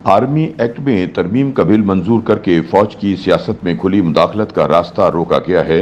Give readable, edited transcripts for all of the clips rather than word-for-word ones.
Army act में तरमीम का बिल मंजूर करके फौज की सियासत में खुली मुदाखलत का रास्ता रोका गया है।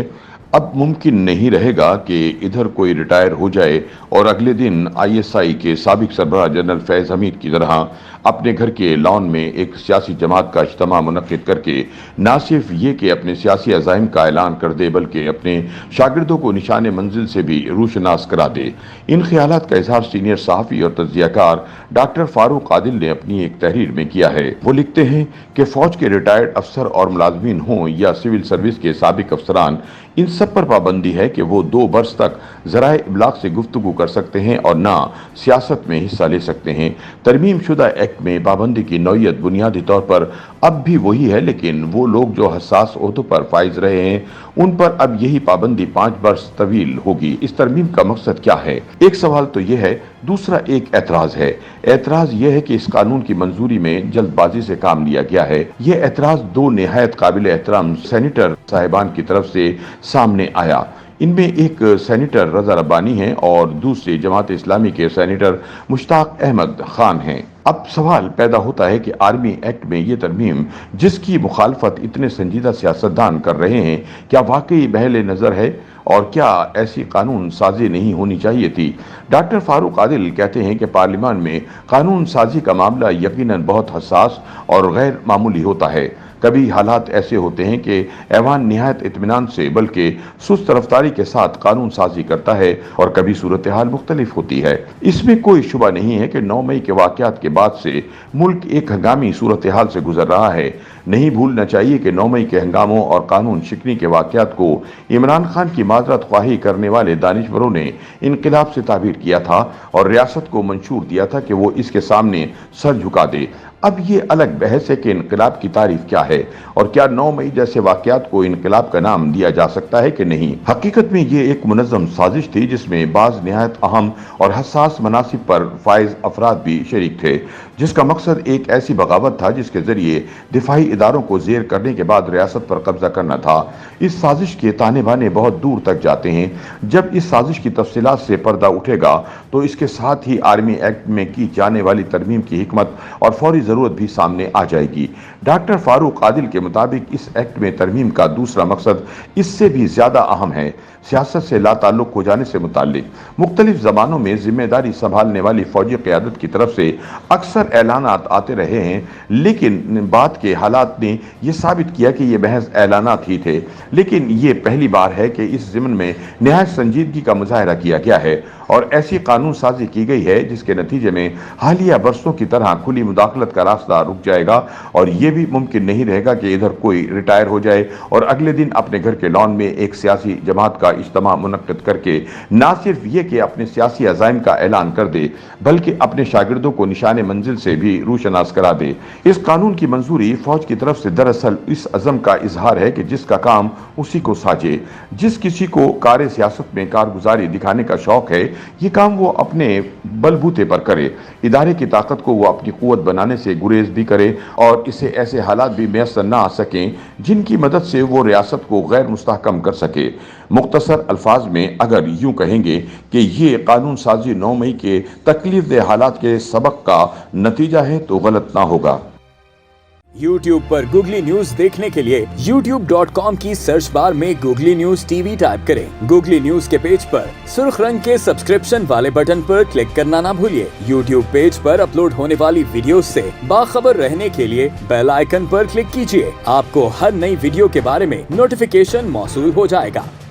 अब मुमकिन नहीं रहेगा कि इधर कोई रिटायर हो जाए और अगले दिन आईएसआई के साबिक सरबराह जनरल फैज हमीद की तरह अपने घर के लॉन में एक सियासी जमात का इज्तिमा मुनक्किद करके न सिर्फ ये कि अपने सियासी अज़ाइम का ऐलान कर दे बल्कि अपने शागिर्दों को निशान मंजिल से भी रूशनास करा दे। इन ख्यालात का इजहार सीनियर सहाफ़ी और तज्ज़ियाकार डॉक्टर फारूक आदिल ने अपनी एक तहरीर में किया है। वो लिखते हैं कि फौज के रिटायर्ड अफसर और मुलाजमीन हों या सिविल सर्विस के साबिक अफसरान, इन सब पर पाबंदी है कि वो 2 बरस तक ज़राए इब्लाग से गुफ्तगू कर सकते हैं और ना सियासत में हिस्सा ले सकते हैं। तरमीम शुदा एक्ट में पाबंदी की नौयत बुनियादी तौर पर अब भी वही है, लेकिन वो लोग जो हसास ओहदों पर फाइज रहे हैं उन पर अब यही पाबंदी 5 बरस तवील होगी। इस तरमीम का मकसद क्या है? एक सवाल तो यह है, दूसरा एक एतराज है। एतराज यह है कि इस कानून की मंजूरी में जल्दबाजी से काम लिया गया है। यह एतराज 2 निहायत काबिल एहतराम सेनेटर साहिबान की तरफ से सामने आया। इनमें एक सेनेटर रजा रब्बानी हैं और दूसरे जमात इस्लामी के सेनेटर मुश्ताक अहमद खान हैं। अब सवाल पैदा होता है कि आर्मी एक्ट में ये तरमीम जिसकी मुखालफत इतने संजीदा सियासतदान कर रहे हैं, क्या वाकई बहले नज़र है और क्या ऐसी कानून साजी नहीं होनी चाहिए थी? डॉक्टर फारूक आदिल कहते हैं कि पार्लियामान में कानून साजी का मामला यकीनन बहुत हसास और गैर मामूली होता है। कभी हालात ऐसे होते हैं कि ऐवान निहायत इत्मीनान से बल्कि सुस्त रफ्तारी के साथ कानून साजी करता है और कभी सूरत हाल मुख्तलिफ होती है। इसमें कोई शुबा नहीं है कि 9 मई के वाक़यात के बाद से मुल्क एक हंगामी सूरत हाल से गुजर रहा है। नहीं भूलना चाहिए कि 9 मई के हंगामों और कानून शिकनी के वाक़यात को इमरान खान की माजरत ख्वाही करने वाले दानिशवरों ने इनकलाब से ताबीर किया था और रियासत को मंशूर दिया था कि वो इसके सामने सर झुका दे। अब ये अलग बहस है कि इनकलाब की तारीफ क्या है और क्या 9 मई जैसे वाक़यात को इनकलाब का नाम दिया जा सकता है कि नहीं। हकीकत में ये एक मुनज़्ज़म साजिश थी जिसमें बाज़ निहायत अहम और हसास मनासिब पर फाइज अफराद भी शरीक थे, जिसका मकसद एक ऐसी बगावत था जिसके जरिए दिफाई इदारों को ज़ेर करने के बाद रियासत पर कब्जा करना था। इस साजिश के ताने बाने बहुत दूर तक जाते हैं। जब इस साजिश की तफसीलात से पर्दा उठेगा तो इसके साथ ही आर्मी एक्ट में की जाने वाली तरमीम की हिकमत और फौरी ज़रूरत भी सामने आ जाएगी। डॉक्टर फारूक आदिल के मुताबिक इस एक्ट में तरमीम का दूसरा मकसद इससे भी ज़्यादा अहम है। सियासत से लाताल्लुक़ हो जाने से मुताल्लिक मुख्तलिफ ज़मानों में जिम्मेदारी संभालने वाली फौजी क़यादत की तरफ से अक्सर ऐलानात आते रहे हैं, लेकिन बाद के हालात ने यह साबित किया कि ये महज ऐलानात ही थे। लेकिन ये पहली बार है कि इस ज़िम्न में निहायत संजीदगी का मुज़ाहरा किया गया है और ऐसी कानून साजी की गई है जिसके नतीजे में हालिया बरसों की तरह खुली मुदाखलत का रास्ता रुक जाएगा और ये भी मुमकिन नहीं रहेगा कि इधर कोई रिटायर हो जाए और अगले दिन अपने घर के लॉन में एक सियासी जमात का इज्तिमा मुनक्किद करके ना सिर्फ ये कि अपने सियासी अज़ाइम का ऐलान कर दे बल्कि अपने शागिर्दों को निशान मंजिल से भी रूशनास करा दे। इस कानून की मंजूरी फौज की तरफ से दरअसल इस अज़म का इजहार है कि जिसका काम उसी को साजे। जिस किसी को कार सियासत में कारगुजारी दिखाने का शौक है, ये काम वो अपने बलबूते पर करे। इदारे की ताकत को वो अपनी कुव्वत बनाने से गुरेज भी करे और इसे ऐसे हालात भी मैसर ना आ सकें जिनकी मदद से वो रियासत को गैर मुस्तहकम कर सके। मुख्तसर अल्फाज में अगर यूं कहेंगे कि ये कानून साजी 9 मई के तकलीफ दे हालात के सबक का नतीजा है तो गलत ना होगा। YouTube पर गूगली न्यूज देखने के लिए youtube.com की सर्च बार में गूगली न्यूज टीवी टाइप करें। गूगली न्यूज के पेज पर सुर्ख रंग के सब्सक्रिप्शन वाले बटन पर क्लिक करना ना भूलिए। YouTube पेज पर अपलोड होने वाली वीडियोस से बाखबर रहने के लिए बेल आइकन पर क्लिक कीजिए। आपको हर नई वीडियो के बारे में नोटिफिकेशन मौसूल हो जाएगा।